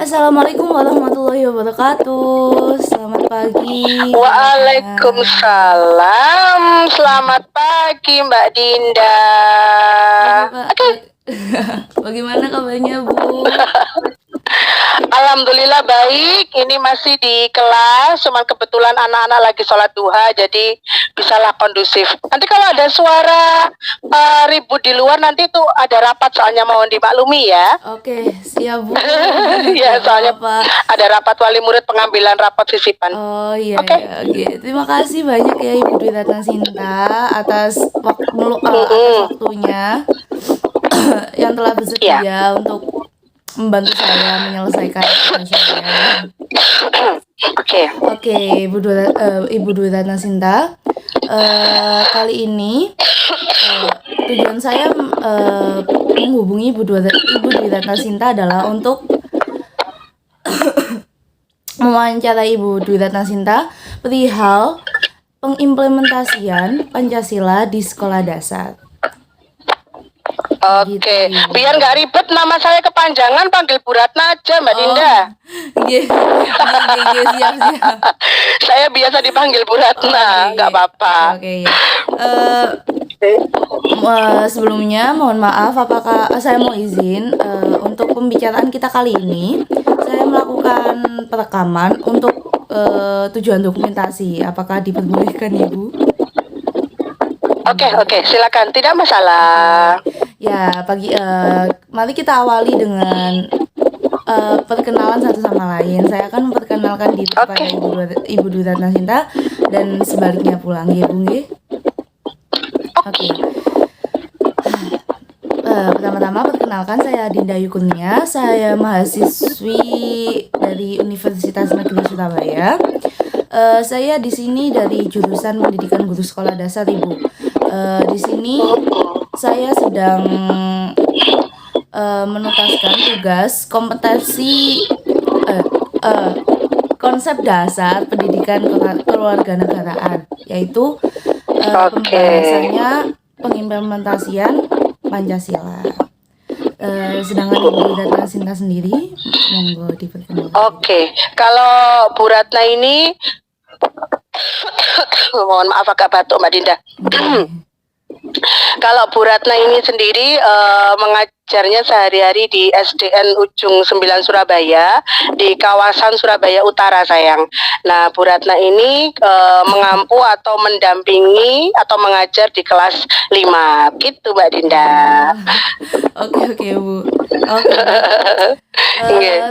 Assalamualaikum warahmatullahi wabarakatuh. Selamat pagi. Waalaikumsalam. Selamat pagi Mbak Dinda. Bagaimana kabarnya, Bu? Alhamdulillah baik. Ini masih di kelas. Cuman kebetulan anak-anak lagi sholat duha, jadi bisalah kondusif. Nanti kalau ada suara ribut di luar, nanti tuh ada rapat, soalnya mohon dimaklumi ya. Oke, siap, Bu. Ya, soalnya ada rapat wali murid, pengambilan rapot sisipan. Oh iya, Oke. Terima kasih banyak ya Ibu Dwi Ratna Sinta atas waktunya yang telah bersedia untuk membantu saya menyelesaikan tugas saya. Oke, Ibu Dwi Ratna Sinta. Kali ini tujuan saya menghubungi Ibu Dwi Ratna Sinta adalah untuk mewawancarai Ibu Dwi Ratna Sinta perihal pengimplementasian Pancasila di sekolah dasar. Oke, biar nggak ribet nama saya kepanjangan, panggil Bu Ratna aja Mbak Dinda. Siap. Saya biasa dipanggil Bu Ratna, nggak apa-apa. Sebelumnya mohon maaf, apakah saya mau izin untuk pembicaraan kita kali ini saya melakukan perekaman untuk tujuan dokumentasi. Apakah diperbolehkan, Ibu? Oke, silakan, tidak masalah. Ya, mari kita awali dengan perkenalan satu sama lain. Saya akan memperkenalkan diri kepada Ibu Dwi Ratna Sinta dan sebaliknya pulang, ya, Bung. Oke. Pertama-tama perkenalkan, saya Dinda Yukunia. Saya mahasiswi dari Universitas Negeri Surabaya. Saya di sini dari jurusan Pendidikan Guru Sekolah Dasar, Ibu. Di sini saya sedang menuntaskan tugas kompetensi konsep dasar pendidikan kewarganegaraan, yaitu pembahasannya pengimplementasian Pancasila. Sedangkan Ibu Ratna Sinta sendiri, monggo diperkenalkan. Oke, kalau Bu Ratna ini mohon maaf agak batuk Mbak Dinda. Kalau Bu Ratna ini sendiri mengajarnya sehari-hari di SDN Ujung 9 Surabaya, di kawasan Surabaya Utara, sayang. Nah, Bu Ratna ini mengampu atau mendampingi atau mengajar di kelas 5, gitu Mbak Dinda. Oke, Bu.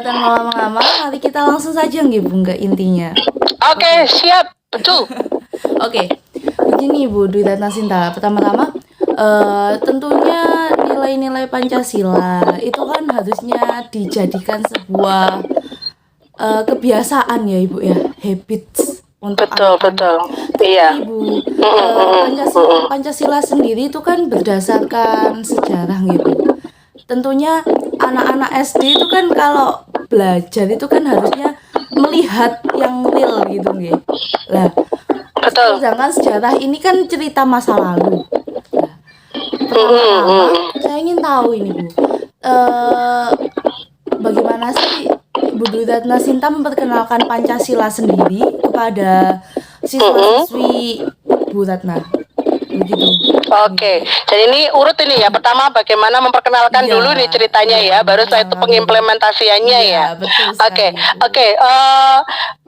Tanpa lama-lama, mari kita langsung saja Bu, ke intinya. Oke, siap, betul. Oke, begini Bu Dwi Ratna Sinta. Pertama-tama, tentunya nilai-nilai Pancasila itu kan harusnya dijadikan sebuah kebiasaan ya Ibu ya, habits untuk betul. Iya. Ibu, Pancasila sendiri itu kan berdasarkan sejarah gitu. Tentunya anak-anak SD itu kan kalau belajar itu kan harusnya melihat yang real gitu gitu. Lah, betul. Sedangkan sejarah ini kan cerita masa lalu. Pertama-tama saya ingin tahu ini Bu, bagaimana sih Bu Dwi Ratna Sinta memperkenalkan Pancasila sendiri kepada siswa-siswi Bu Ratna? Begitu. Oke, jadi ini urut ini ya. Pertama bagaimana memperkenalkan dulu nih ceritanya ya, baru setelah itu pengimplementasiannya ya. Oke.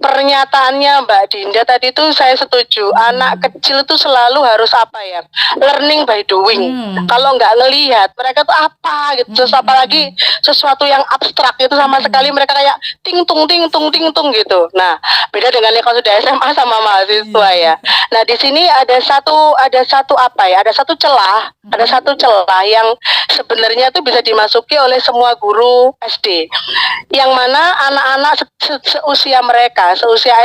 Pernyataannya Mbak Dinda tadi itu saya setuju. Anak kecil itu selalu harus apa ya? Learning by doing. Kalau nggak ngelihat mereka tuh apa gitu. Terus apalagi sesuatu yang abstrak itu sama sekali mereka kayak ting tung gitu. Nah, beda dengan kalau sudah SMA sama mahasiswa ya. Nah, di sini ada satu apa ya? Ada satu celah yang sebenarnya itu bisa dimasuki oleh semua guru SD. Yang mana anak-anak seusia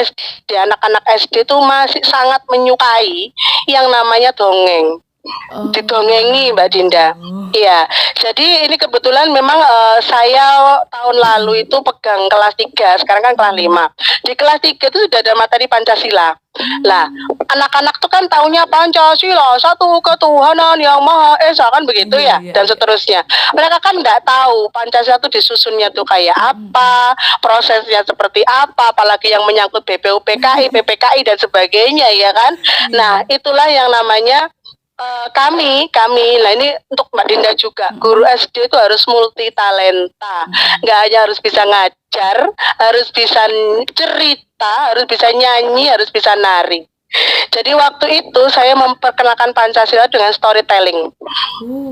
SD, anak-anak SD itu masih sangat menyukai yang namanya dongeng. Oh. didongengi Mbak Dinda. Iya, jadi ini kebetulan memang saya tahun lalu itu pegang kelas 3, sekarang kan kelas 5. Di kelas 3 itu sudah ada materi Pancasila. Lah, anak-anak tuh kan taunya Pancasila, satu ketuhanan yang Maha Esa, kan begitu ya, dan seterusnya. Mereka kan nggak tahu Pancasila tuh disusunnya tuh kayak apa, prosesnya seperti apa, apalagi yang menyangkut BPUPKI, PPKI dan sebagainya ya kan. Nah, itulah yang namanya kami, nah ini untuk Mbak Dinda juga, guru SD itu harus multi talenta, nggak hanya harus bisa ngajar, harus bisa cerita, harus bisa nyanyi, harus bisa nari. Jadi waktu itu saya memperkenalkan Pancasila dengan storytelling,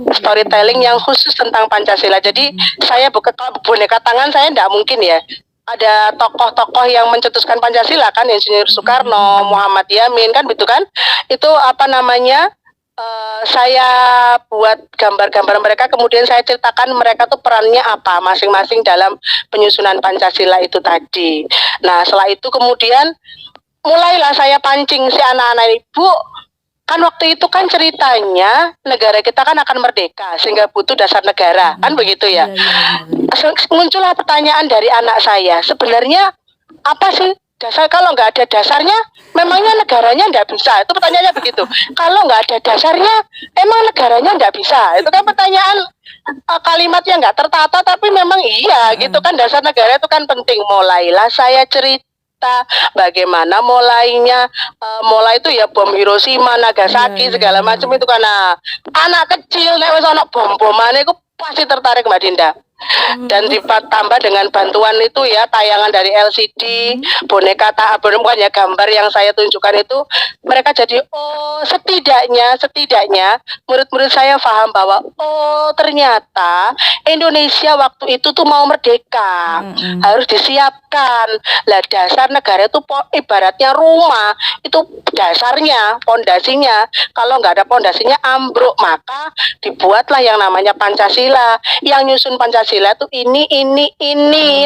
storytelling yang khusus tentang Pancasila. Jadi saya kalau boneka tangan saya nggak mungkin ya. Ada tokoh-tokoh yang mencetuskan Pancasila kan, Insinyur Soekarno, Muhammad Yamin kan, begitu kan? Itu apa namanya? Saya buat gambar-gambar mereka, kemudian saya ceritakan mereka tuh perannya apa masing-masing dalam penyusunan Pancasila itu tadi. Nah, setelah itu kemudian mulailah saya pancing si anak-anak ibu. Kan waktu itu kan ceritanya negara kita kan akan merdeka sehingga butuh dasar negara, kan begitu ya. Muncullah pertanyaan dari anak saya, sebenarnya apa sih dasar? Kalau nggak ada dasarnya, memangnya negaranya nggak bisa? Itu pertanyaannya begitu. Kalau nggak ada dasarnya, emang negaranya nggak bisa? Itu kan pertanyaan kalimat yang nggak tertata, tapi memang iya gitu kan, dasar negara itu kan penting. Mulailah saya cerita bagaimana mulainya, mulai itu ya bom Hiroshima, Nagasaki, segala macam itu karena anak kecil nek wis ana bom-bomane iku pasti tertarik Mbak Dinda. Dan ditambah dengan bantuan itu ya, tayangan dari LCD, boneka bukan ya, gambar yang saya tunjukkan itu, mereka jadi setidaknya murid-murid saya paham bahwa ternyata Indonesia waktu itu tuh mau merdeka, harus disiapkan. Lah dasar negara itu ibaratnya rumah, itu dasarnya, pondasinya. Kalau nggak ada pondasinya ambruk, maka dibuatlah yang namanya Pancasila. Yang nyusun Pancasila tuh ini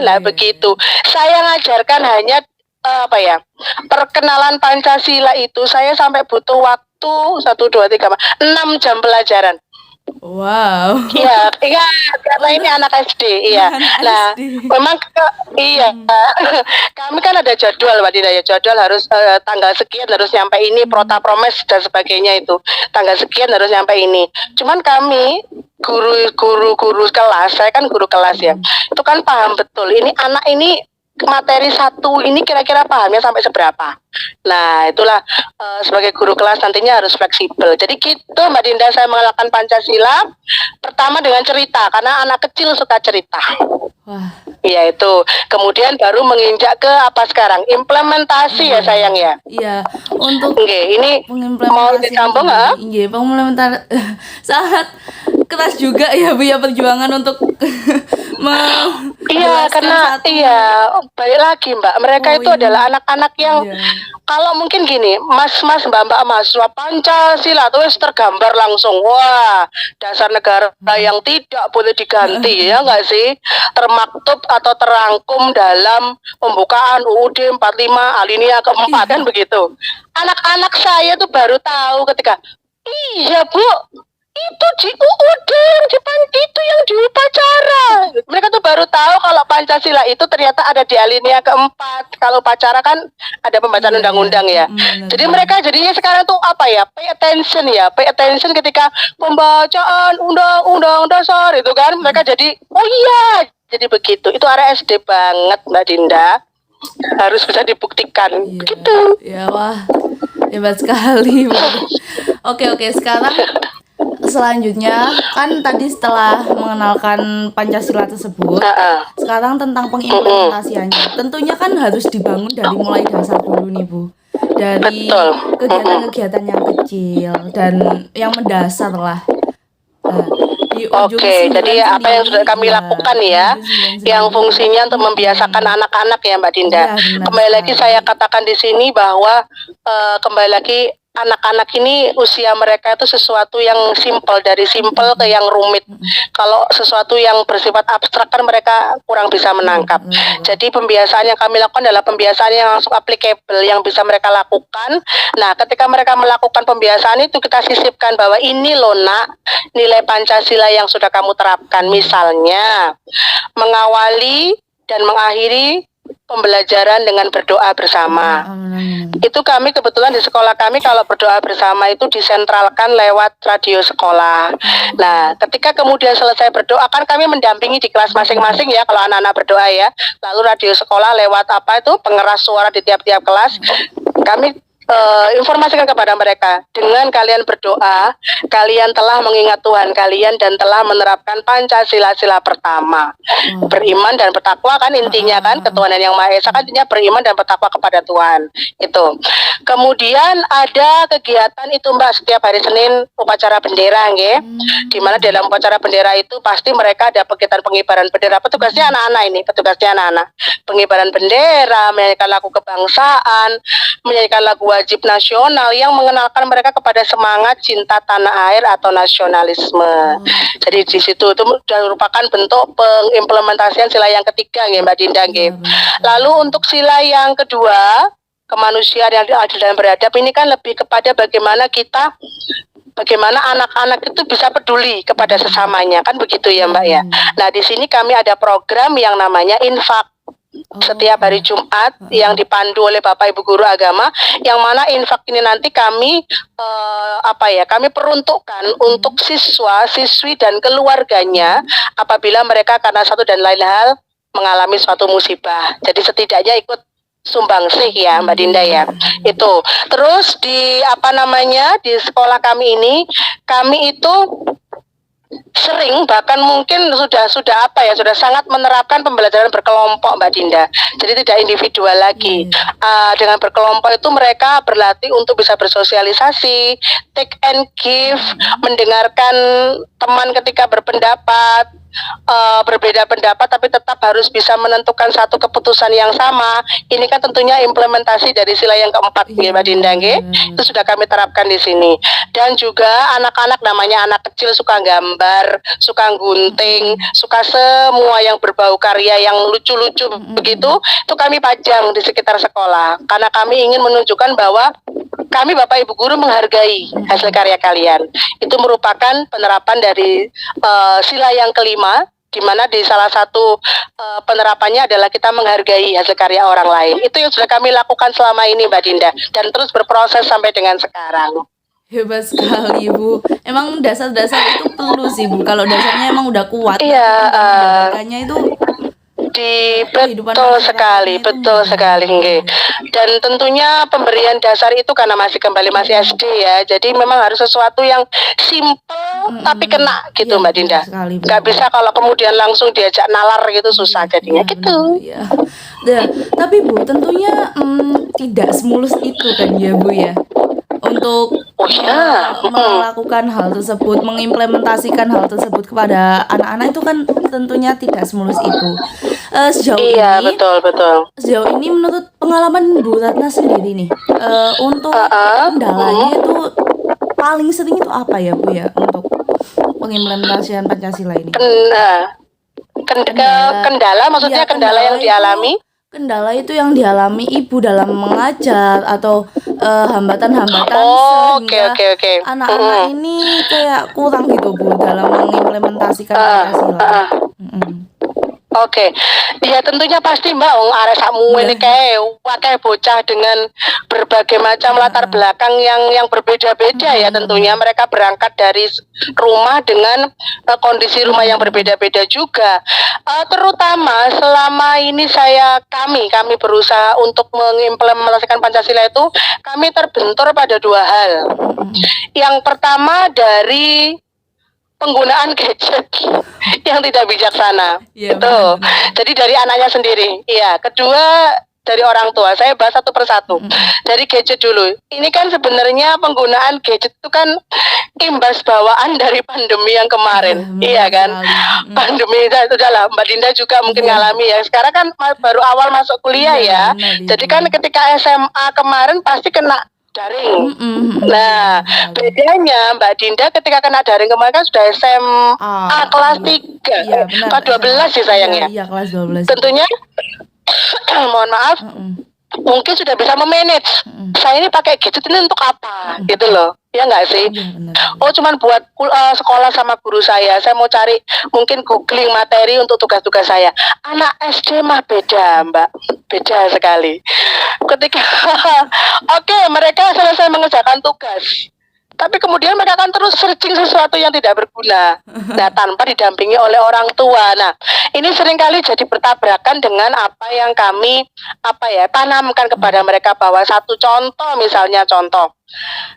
lah begitu. Saya ngajarkan hanya perkenalan Pancasila itu saya sampai butuh waktu 6 jam pelajaran. Wow. Iya, karena ini anak SD, iya. Nah, memang kami kan ada jadwal Mbak Dinda ya, jadwal harus tanggal sekian harus nyampe ini, prota promes dan sebagainya itu. Tanggal sekian harus nyampe ini. Cuman kami guru kelas, saya kan guru kelas ya. Itu kan paham betul. Ini anak ini materi satu ini kira-kira pahamnya sampai seberapa. Nah, itulah sebagai guru kelas nantinya harus fleksibel. Jadi gitu Mbak Dinda, saya mengenalkan Pancasila pertama dengan cerita, karena anak kecil suka cerita. Wah. Iya itu. Kemudian baru menginjak ke apa sekarang? Implementasi ya sayang ya. Iya, untuk ini mau disambung nggak? Iya, pengimplementasi sangat keras juga ya Bu ya, perjuangan untuk iya, karena balik lagi Mbak, mereka itu adalah anak-anak yang kalau mungkin gini, mas-mas, mbak-mbak mahasiswa Pancasila tuh tergambar langsung, wah dasar negara yang tidak boleh diganti ya nggak sih, termaktub atau terangkum dalam pembukaan UUD 45 alinea keempat kan begitu. Anak-anak saya tuh baru tahu ketika iya Bu, itu di UUD itu yang di upacara. Mereka tuh baru tahu kalau Pancasila itu ternyata ada di alinea keempat. Kalau upacara kan ada pembacaan undang-undang ya. Jadi mereka jadinya sekarang tuh pay attention ketika pembacaan undang-undang dasar itu kan. Mereka jadi jadi begitu. Itu area SD banget Mbak Dinda. Harus bisa dibuktikan. Begitu. Ya wah, hebat sekali Bu. Oke, sekarang selanjutnya kan tadi setelah mengenalkan Pancasila tersebut, sekarang tentang pengimplementasiannya. Tentunya kan harus dibangun dari mulai dasar dulu nih Bu. Dari kegiatan-kegiatan yang kecil dan yang mendasar lah. Jadi apa yang sudah kami lakukan ya, yang fungsinya untuk membiasakan anak-anak ya Mbak Dinda. Kembali lagi saya katakan di sini bahwa kembali lagi anak-anak ini usia mereka itu sesuatu yang simpel, dari simpel ke yang rumit. Kalau sesuatu yang bersifat abstrak kan mereka kurang bisa menangkap. Jadi pembiasaan yang kami lakukan adalah pembiasaan yang langsung applicable, yang bisa mereka lakukan. Nah, ketika mereka melakukan pembiasaan itu kita sisipkan bahwa ini loh nak, nilai Pancasila yang sudah kamu terapkan. Misalnya mengawali dan mengakhiri pembelajaran dengan berdoa bersama. Itu kami kebetulan di sekolah kami kalau berdoa bersama itu disentralkan lewat radio sekolah. Nah, ketika kemudian selesai berdoa kan kami mendampingi di kelas masing-masing ya kalau anak-anak berdoa ya. Lalu radio sekolah lewat apa itu pengeras suara di tiap-tiap kelas. Kami informasikan kepada mereka, dengan kalian berdoa, kalian telah mengingat Tuhan kalian dan telah menerapkan Pancasila sila pertama. Beriman dan bertakwa kan intinya kan, ketuhanan yang Maha Esa kan intinya beriman dan bertakwa kepada Tuhan. Itu. Kemudian ada kegiatan itu Mbak setiap hari Senin upacara bendera nggih. Di mana dalam upacara bendera itu pasti mereka ada kegiatan pengibaran bendera. Petugasnya anak-anak ini, petugasnya anak-anak. Pengibaran bendera, menyanyikan lagu kebangsaan, menyanyikan lagu wajib nasional yang mengenalkan mereka kepada semangat cinta tanah air atau nasionalisme. Jadi di situ itu merupakan bentuk pengimplementasian sila yang ketiga nggih Mbak Dinda nggih. Lalu untuk sila yang kedua, kemanusiaan yang adil dan beradab ini kan lebih kepada bagaimana anak-anak itu bisa peduli kepada sesamanya kan begitu ya Mbak ya. Nah, di sini kami ada program yang namanya infak. Setiap hari Jumat yang dipandu oleh Bapak Ibu Guru Agama, yang mana infak ini nanti kami kami peruntukkan untuk siswa, siswi dan keluarganya apabila mereka karena satu dan lain hal mengalami suatu musibah. Jadi setidaknya ikut sumbangsih ya Mbak Dinda ya. Itu. Terus di di sekolah kami ini kami itu sering bahkan mungkin sudah sangat menerapkan pembelajaran berkelompok Mbak Dinda. Jadi tidak individual lagi. Dengan berkelompok itu mereka berlatih untuk bisa bersosialisasi, take and give, mendengarkan teman ketika berpendapat, berbeda pendapat tapi tetap harus bisa menentukan satu keputusan yang sama. Ini kan tentunya implementasi dari sila yang keempat Mbak Dinda nggih. Itu sudah kami terapkan di sini. Dan juga anak-anak namanya anak kecil suka gambar, suka gunting, suka semua yang berbau karya yang lucu-lucu begitu, itu kami pajang di sekitar sekolah. Karena kami ingin menunjukkan bahwa kami Bapak Ibu Guru menghargai hasil karya kalian. Itu merupakan penerapan dari sila yang kelima, di mana di salah satu penerapannya adalah kita menghargai hasil karya orang lain. Itu yang sudah kami lakukan selama ini Mbak Dinda, dan terus berproses sampai dengan sekarang. Hebat sekali Bu. Emang dasar-dasar itu perlu sih Bu. Kalau dasarnya emang udah kuat, makanya itu betul sekali nggih. Dan tentunya pemberian dasar itu karena masih SD ya. Jadi memang harus sesuatu yang simple tapi kena gitu Mbak Dinda. Nggak bisa kalau kemudian langsung diajak nalar gitu, susah jadinya gitu. Ya. Tapi Bu, tentunya tidak semulus itu kan ya Bu ya. Untuk melakukan hal tersebut, mengimplementasikan hal tersebut kepada anak-anak itu kan tentunya tidak semulus itu. Sejauh ini menurut pengalaman Bu Ratna sendiri nih, untuk kendalanya itu paling sering itu apa ya Bu ya untuk pengimplementasian Pancasila ini? Kendala maksudnya kendala yang dialami? Kendala itu yang dialami ibu dalam mengajar atau hambatan-hambatan sehingga anak-anak ini kayak kurang gitu Bu dalam mengimplementasikan Pancasila. Ya tentunya pasti Mbak, arek sakmu ini kayak wakai bocah dengan berbagai macam latar belakang yang berbeda-beda ya. Tentunya mereka berangkat dari rumah dengan kondisi rumah yang berbeda-beda juga. Terutama selama ini kami berusaha untuk mengimplementasikan Pancasila itu, kami terbentur pada dua hal. Yang pertama dari penggunaan gadget yang tidak bijaksana. Itu. Jadi dari anaknya sendiri. Iya. Kedua dari orang tua. Saya bahas satu persatu. Dari gadget dulu. Ini kan sebenarnya penggunaan gadget itu kan imbas bawaan dari pandemi yang kemarin. Iya kan? Pandemi itu adalah Mbak Dinda juga mungkin ngalami ya. Sekarang kan baru awal masuk kuliah ya. Jadi kan ketika SMA kemarin pasti kena daring. Nah, bedanya Mbak Dinda ketika kena daring kemarin kan sudah SMA kelas 3. Iya, benar. Kelas 12 sih sayangnya. Iya, kelas 12. Tentunya mohon maaf, mungkin sudah bisa memanage. Saya ini pakai gadget ini untuk apa, gitu loh. Ya nggak sih? Iya, benar. Oh, cuman buat sekolah sama guru saya. Saya mau cari mungkin googling materi untuk tugas-tugas saya. Anak SD mah beda, Mbak. Beda sekali. Ketika oke, mereka selesai mengerjakan tugas. Tapi kemudian mereka akan terus searching sesuatu yang tidak berguna. Nah, tanpa didampingi oleh orang tua. Nah, ini seringkali jadi bertabrakan dengan apa yang kami tanamkan kepada mereka, bahwa satu contoh, misalnya contoh.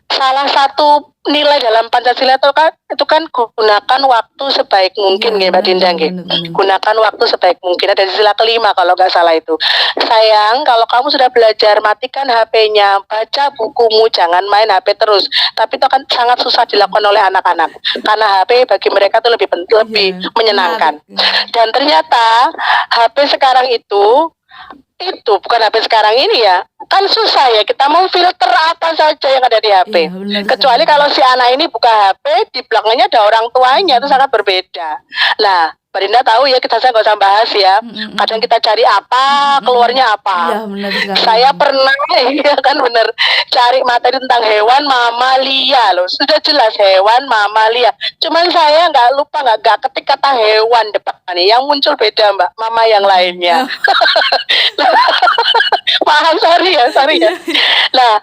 Salah satu nilai dalam Pancasila itu kan gunakan waktu sebaik mungkin, ya, Mbak Dinda. Gunakan waktu sebaik mungkin. Ada di sila kelima kalau nggak salah itu. Sayang, kalau kamu sudah belajar, matikan HP-nya, baca bukumu, jangan main HP terus. Tapi itu akan sangat susah dilakukan oleh anak-anak, karena HP bagi mereka itu lebih menyenangkan. Dan ternyata HP sekarang itu bukan HP sekarang ini ya, kan susah ya kita mau filter apa saja yang ada di HP. Iya, kecuali kalau si anak ini buka HP, di belakangnya ada orang tuanya, itu sangat berbeda. Nah, Mbak Dinda tahu ya, saya nggak usah bahas ya. Kadang kita cari apa, keluarnya apa. Iya, benar sekali. Saya pernah, ya kan benar, cari materi tentang hewan mamalia loh. Sudah jelas hewan mamalia. Cuman saya nggak ketik kata hewan depan nih. Yang muncul beda, Mbak, mama yang lainnya. Paham, sorry ya. Nah,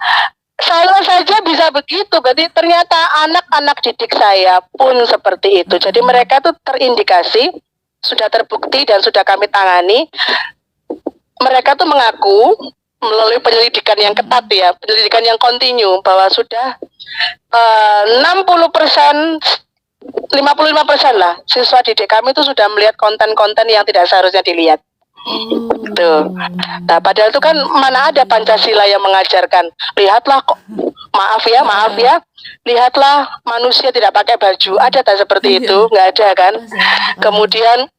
saya saja bisa begitu, berarti ternyata anak-anak didik saya pun seperti itu. Jadi mereka tuh terindikasi, sudah terbukti dan sudah kami tangani. Mereka tuh mengaku melalui penyelidikan yang ketat ya, penyelidikan yang kontinu, bahwa sudah 60%, 55% lah siswa didik kami itu sudah melihat konten-konten yang tidak seharusnya dilihat. Tuh. Nah, padahal itu kan mana ada Pancasila yang mengajarkan, lihatlah kok, maaf ya, lihatlah manusia tidak pakai baju. Ada tak seperti itu? Nggak ada kan? Kemudian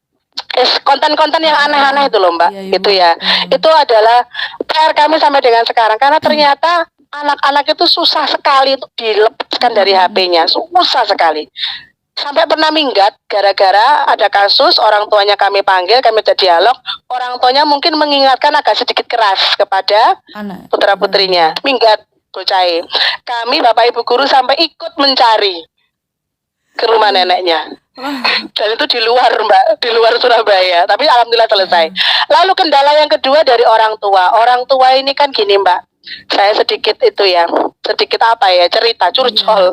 konten-konten yang aneh-aneh itu loh, Mbak. Itu ya. Itu adalah PR kami sampai dengan sekarang, karena ternyata anak-anak itu susah sekali untuk dilepaskan dari HP-nya, susah sekali. Sampai pernah minggat gara-gara ada kasus orang tuanya kami panggil, kami ada dialog, orang tuanya mungkin mengingatkan agak sedikit keras kepada putra-putrinya. Minggat bocah. Kami Bapak Ibu guru sampai ikut mencari ke rumah neneknya. Dan itu di luar, Mbak, di luar Surabaya. Tapi alhamdulillah selesai. Lalu kendala yang kedua dari orang tua. Orang tua ini kan gini, Mbak. Saya sedikit cerita curcol,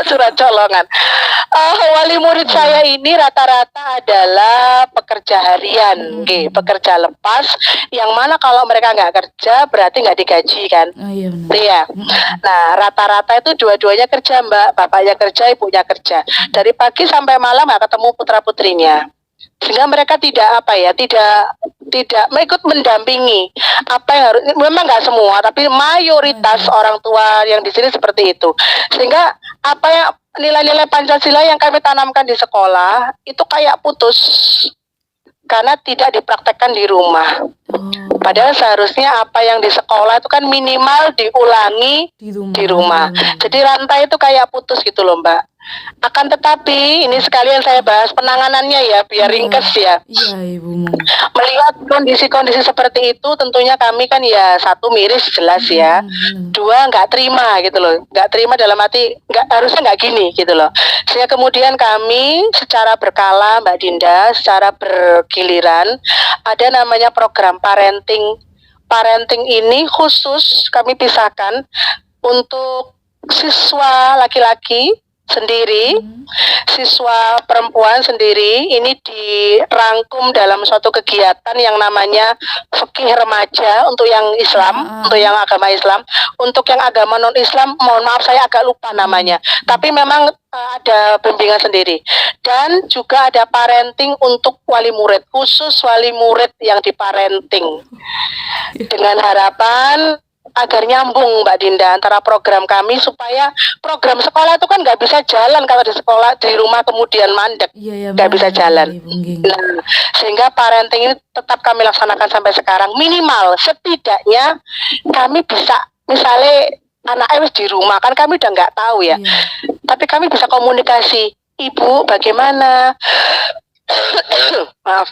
curhat colongan. Wali murid saya ini rata-rata adalah pekerja harian, pekerja lepas, yang mana kalau mereka nggak kerja berarti nggak digaji kan. Iya. Nah, rata-rata itu dua-duanya kerja, Mbak, bapaknya kerja, ibunya kerja, dari pagi sampai malam nggak ketemu putra-putrinya. Sehingga mereka tidak ikut mendampingi apa yang harus, memang nggak semua, tapi mayoritas orang tua yang di sini seperti itu. Sehingga apa yang nilai-nilai Pancasila yang kami tanamkan di sekolah itu kayak putus karena tidak dipraktekkan di rumah. Padahal seharusnya apa yang di sekolah itu kan minimal diulangi di rumah. Jadi rantai itu kayak putus gitu loh, Mbak. Akan tetapi ini sekalian saya bahas penanganannya ya, biar ringkas ya. Iya, Ibu. Melihat kondisi-kondisi seperti itu, tentunya kami kan ya, satu miris jelas ya, dua nggak terima gitu loh, nggak terima dalam arti harusnya nggak gini gitu loh. Sehingga kemudian kami secara berkala, Mbak Dinda, secara bergiliran ada namanya program parenting. Parenting ini khusus kami pisahkan untuk siswa laki-laki sendiri, siswa perempuan sendiri. Ini dirangkum dalam suatu kegiatan yang namanya fikih remaja untuk yang Islam, untuk yang agama Islam. Untuk yang agama non Islam, mohon maaf saya agak lupa namanya, tapi memang ada bimbingan sendiri. Dan juga ada parenting untuk wali murid, khusus wali murid yang diparenting, dengan harapan agar nyambung, Mbak Dinda, antara program kami, supaya program sekolah itu kan nggak bisa jalan kalau di sekolah, di rumah kemudian mandek, nggak bisa jalan. Nah, sehingga parenting ini tetap kami laksanakan sampai sekarang. Minimal setidaknya kami bisa, misalnya anaknya wis di rumah, kan kami udah nggak tahu ya. Tapi kami bisa komunikasi, Ibu bagaimana? Maaf.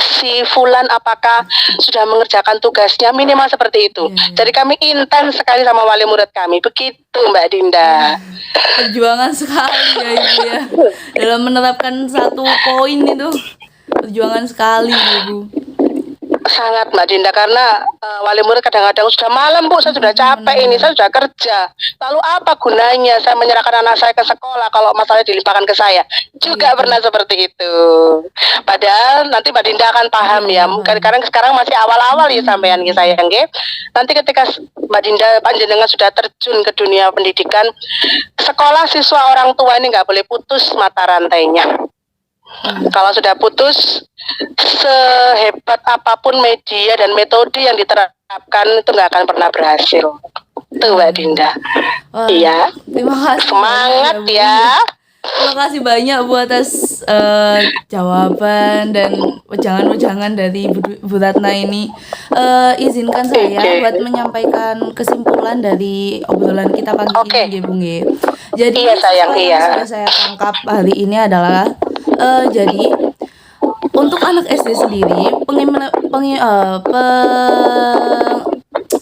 Si Fulan apakah sudah mengerjakan tugasnya, minimal seperti itu. Jadi kami intens sekali sama wali murid kami. Begitu Mbak Dinda. Perjuangan sekali ya Ibu ya dalam menerapkan satu poin itu. Perjuangan sekali Ibu. Sangat Mbak Dinda, karena wali murid kadang-kadang sudah malam Bu, saya sudah capek ini, saya sudah kerja. Lalu apa gunanya saya menyerahkan anak saya ke sekolah kalau masalahnya dilimpahkan ke saya? Juga pernah seperti itu. Padahal nanti Mbak Dinda akan paham ya. Karena sekarang masih awal-awal ya sampean ki sayang nggih. Nanti ketika Mbak Dinda panjenengan sudah terjun ke dunia pendidikan, sekolah siswa orang tua ini nggak boleh putus mata rantainya. Kalau sudah putus, sehebat apapun media dan metode yang diterapkan itu nggak akan pernah berhasil. Tuh Mbak Dinda. Iya. Terima kasih. Semangat ya. Terima kasih banyak Bu atas jawaban dan wejangan-wejangan dari Bu Ratna ini. Izinkan saya buat menyampaikan kesimpulan dari obrolan kita pagi ini, Bu nggih. Jadi iya, sayang, yang sudah saya tangkap hari ini adalah jadi untuk anak SD sendiri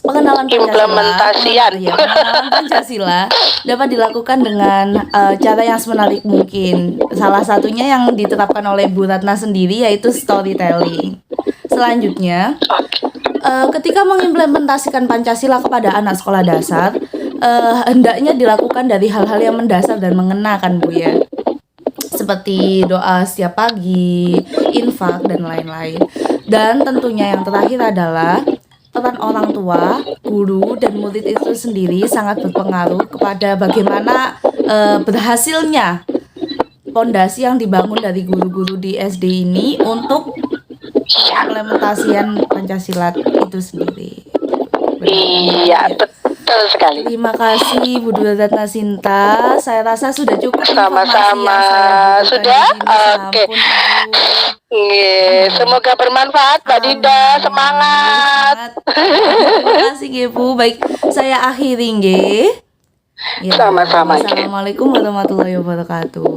pengenalan implementasian pengenalan Pancasila dapat dilakukan dengan cara yang semenarik mungkin. Salah satunya yang diterapkan oleh Bu Ratna sendiri yaitu storytelling. Selanjutnya, ketika mengimplementasikan Pancasila kepada anak sekolah dasar, hendaknya dilakukan dari hal-hal yang mendasar dan mengenakan Bu ya. Seperti doa setiap pagi, infak, dan lain-lain. Dan tentunya yang terakhir adalah peran orang tua, guru, dan murid itu sendiri sangat berpengaruh kepada bagaimana berhasilnya fondasi yang dibangun dari guru-guru di SD ini untuk implementasian Pancasila itu sendiri. Iya, betul sekali. Terima kasih Bu Ratna Sinta. Saya rasa sudah cukup sama-sama. Sudah? Oke. Semoga bermanfaat Mbak Dinda. Semangat. Terima kasih nggih Bu. Baik, saya akhiri nggih. Ya, sama-sama. Assalamualaikum warahmatullahi wabarakatuh.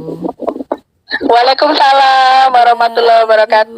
Waalaikumsalam warahmatullahi wabarakatuh.